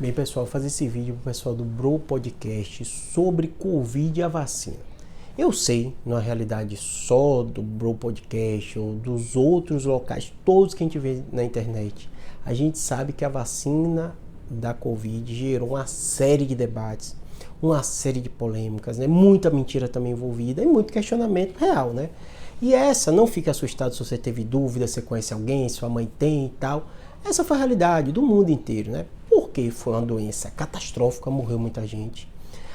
Bem, pessoal, vou fazer esse vídeo para o pessoal do Bro Podcast sobre Covid e a vacina. Eu sei, na realidade, só do Bro Podcast ou dos outros locais, todos que a gente vê na internet, a gente sabe que a vacina da Covid gerou uma série de debates, uma série de polêmicas, né? Muita mentira também envolvida e muito questionamento real, né? E essa, não fique assustado se você teve dúvida, se conhece alguém, se sua mãe tem e tal. Essa foi a realidade do mundo inteiro, né? Porque foi uma doença catastrófica, morreu muita gente.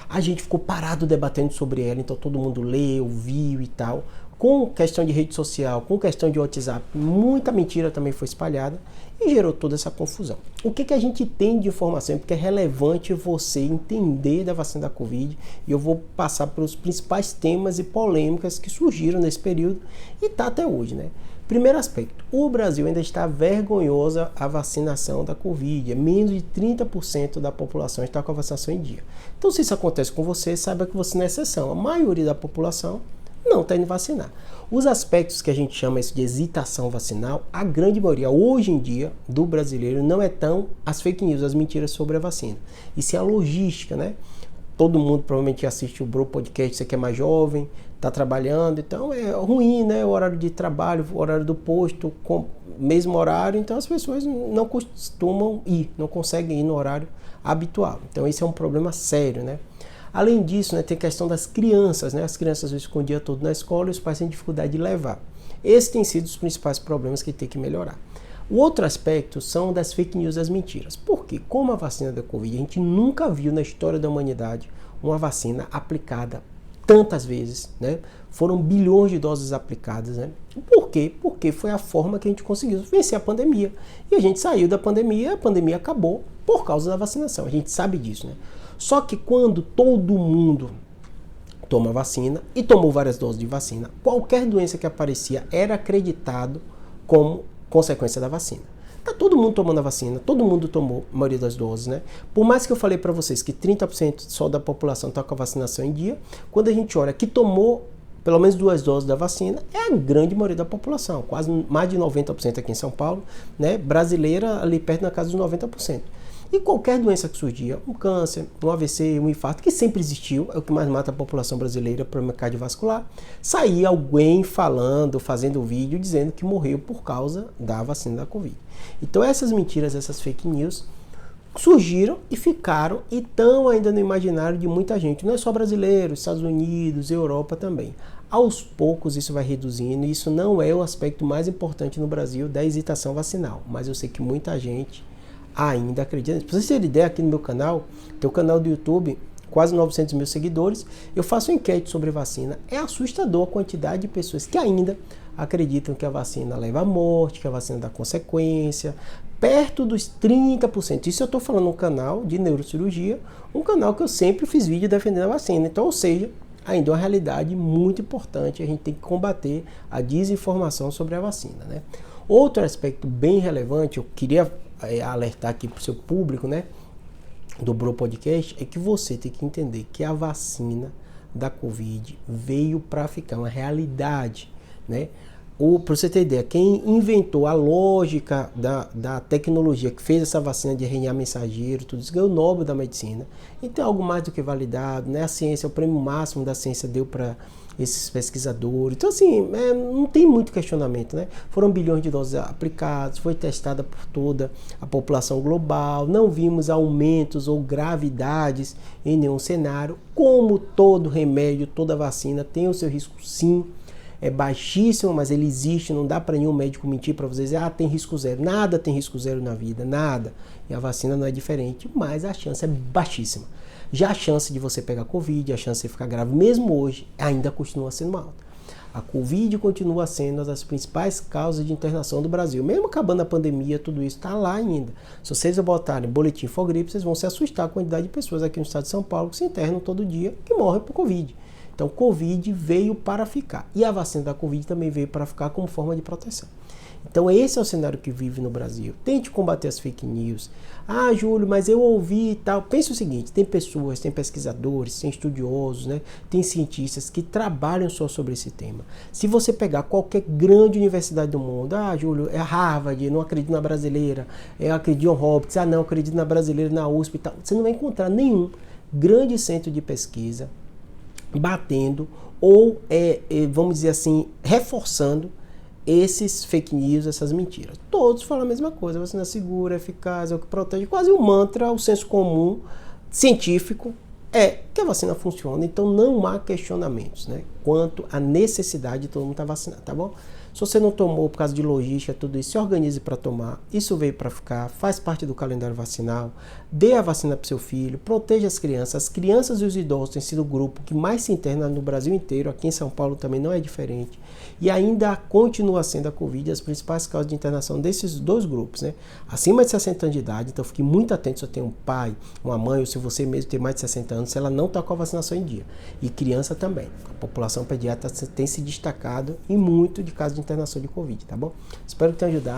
A gente ficou parado debatendo sobre ela, então todo mundo leu, viu e tal. Com questão de rede social, com questão de WhatsApp, muita mentira também foi espalhada e gerou toda essa confusão. O que a gente tem de informação? Porque é relevante você entender da vacina da Covid e eu vou passar pelos principais temas e polêmicas que surgiram nesse período e tá até hoje, né? Primeiro aspecto, o Brasil ainda está vergonhosa a vacinação da Covid, menos de 30% da população está com a vacinação em dia. Então, se isso acontece com você, saiba que você não é exceção. A maioria da população não está indo vacinar. Os aspectos que a gente chama isso de hesitação vacinal, a grande maioria hoje em dia do brasileiro não é tão as fake news, as mentiras sobre a vacina. Isso é a logística, né? Todo mundo provavelmente assiste o Bro Podcast, você que é mais jovem, está trabalhando, então é ruim, né? O horário de trabalho, o horário do posto, com mesmo horário, então as pessoas não costumam ir, não conseguem ir no horário habitual. Então esse é um problema sério, né? Além disso, né, tem a questão das crianças, né? As crianças às vezes ficam o dia todo na escola e os pais têm dificuldade de levar. Esses têm sido os principais problemas que tem que melhorar. O outro aspecto são das fake news, das mentiras. Porque, como a vacina da Covid, a gente nunca viu na história da humanidade uma vacina aplicada tantas vezes, né? Foram bilhões de doses aplicadas, né? Por quê? Porque foi a forma que a gente conseguiu vencer a pandemia. E a gente saiu da pandemia, a pandemia acabou por causa da vacinação. A gente sabe disso, né? Só que quando todo mundo toma vacina e tomou várias doses de vacina, qualquer doença que aparecia era acreditado como consequência da vacina. Tá todo mundo tomando a vacina, todo mundo tomou a maioria das doses, né? Por mais que eu falei para vocês que 30% só da população tá com a vacinação em dia, quando a gente olha que tomou pelo menos 2 doses da vacina, é a grande maioria da população, quase mais de 90% aqui em São Paulo, né? Brasileira ali perto na casa dos 90%. E qualquer doença que surgia, um câncer, um AVC, um infarto, que sempre existiu, é o que mais mata a população brasileira, problema cardiovascular, saía alguém falando, fazendo vídeo, dizendo que morreu por causa da vacina da Covid. Então essas mentiras, essas fake news, surgiram e ficaram e estão ainda no imaginário de muita gente. Não é só brasileiro, Estados Unidos, Europa também. Aos poucos isso vai reduzindo e isso não é o aspecto mais importante no Brasil da hesitação vacinal. Mas eu sei que muita gente ainda acredita. Pra vocês terem ideia, aqui no meu canal, tem o canal do YouTube, quase 900 mil seguidores, eu faço enquete sobre vacina. É assustador a quantidade de pessoas que ainda acreditam que a vacina leva à morte, que a vacina dá consequência, perto dos 30%. Isso eu estou falando no canal de neurocirurgia, um canal que eu sempre fiz vídeo defendendo a vacina. Então, ou seja, ainda é uma realidade muito importante, a gente tem que combater a desinformação sobre a vacina, né? Outro aspecto bem relevante, eu queria alertar aqui para o seu público, né, do Bro Podcast, é que você tem que entender que a vacina da Covid veio para ficar uma realidade, né? Para você ter ideia, quem inventou a lógica da tecnologia que fez essa vacina de RNA mensageiro, tudo isso, ganhou o Nobel da Medicina. Então é algo mais do que validado, né? A ciência, o prêmio máximo da ciência deu para esses pesquisadores. Então assim, não tem muito questionamento, né? Foram bilhões de doses aplicadas, foi testada por toda a população global, não vimos aumentos ou gravidades em nenhum cenário. Como todo remédio, toda vacina tem o seu risco, sim. É baixíssimo, mas ele existe, não dá para nenhum médico mentir para você dizer, tem risco zero. Nada tem risco zero na vida, nada. E a vacina não é diferente, mas a chance é baixíssima. Já a chance de você pegar Covid, a chance de você ficar grave, mesmo hoje, ainda continua sendo alta. A Covid continua sendo uma das principais causas de internação do Brasil. Mesmo acabando a pandemia, tudo isso está lá ainda. Se vocês botarem boletim Infogripe, vocês vão se assustar com a quantidade de pessoas aqui no estado de São Paulo que se internam todo dia, que morrem por Covid. Então, Covid veio para ficar. E a vacina da Covid também veio para ficar como forma de proteção. Então esse é o cenário que vive no Brasil. Tente combater as fake news. Ah, Júlio, mas eu ouvi e tal. Pense o seguinte, tem pessoas, tem pesquisadores, tem estudiosos, né? Tem cientistas que trabalham só sobre esse tema. Se você pegar qualquer grande universidade do mundo, ah, Júlio, é Harvard, não acredito na brasileira, eu acredito em John Hopkins, ah, não, acredito na brasileira, na USP e tal. Você não vai encontrar nenhum grande centro de pesquisa batendo ou, vamos dizer assim, reforçando esses fake news, essas mentiras. Todos falam a mesma coisa, a vacina é segura, eficaz, é o que protege. Quase um mantra, o senso comum científico é que a vacina funciona, então não há questionamentos, né, quanto à necessidade de todo mundo estar vacinado, tá bom? Se você não tomou por causa de logística, tudo isso, se organize para tomar. Isso veio para ficar, faz parte do calendário vacinal. Dê a vacina para seu filho, proteja as crianças. As crianças e os idosos têm sido o grupo que mais se interna no Brasil inteiro. Aqui em São Paulo também não é diferente. E ainda continua sendo a Covid as principais causas de internação desses dois grupos, né? Acima de 60 anos de idade, então fique muito atento se você tem um pai, uma mãe, ou se você mesmo tem mais de 60 anos, se ela não está com a vacinação em dia. E criança também. A população pediátrica tem se destacado em muito de casos de internação de Covid, tá bom? Espero que tenha ajudado.